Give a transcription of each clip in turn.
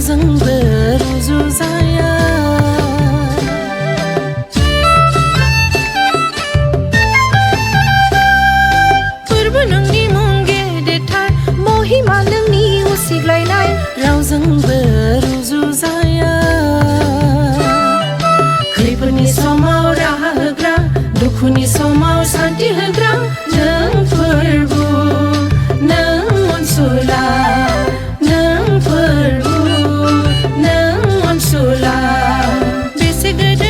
रावजोंबो रुजुजाया फोरबो नोंनि मुं गेदेरथार महिमा नोंनि उसिग्लायनाय रावजोंबो रुजुजाया खैफोदनि समाव राहा होग्रा दुखुनि समाव शान्ति होग्रा नों फोरबु नों अनसुला नों फोरबु नों अनसुला बेसे गोदै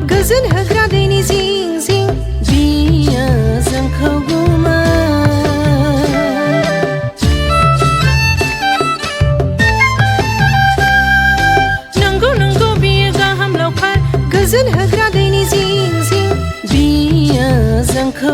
गोजोन होग्रा दैनि जिं जिं बियो जोंखौ गुमा नंगौ नंगौ बियो गाहाम लावखार गोजोन होग्रा दैनि जिं जिं बियो जोंखौ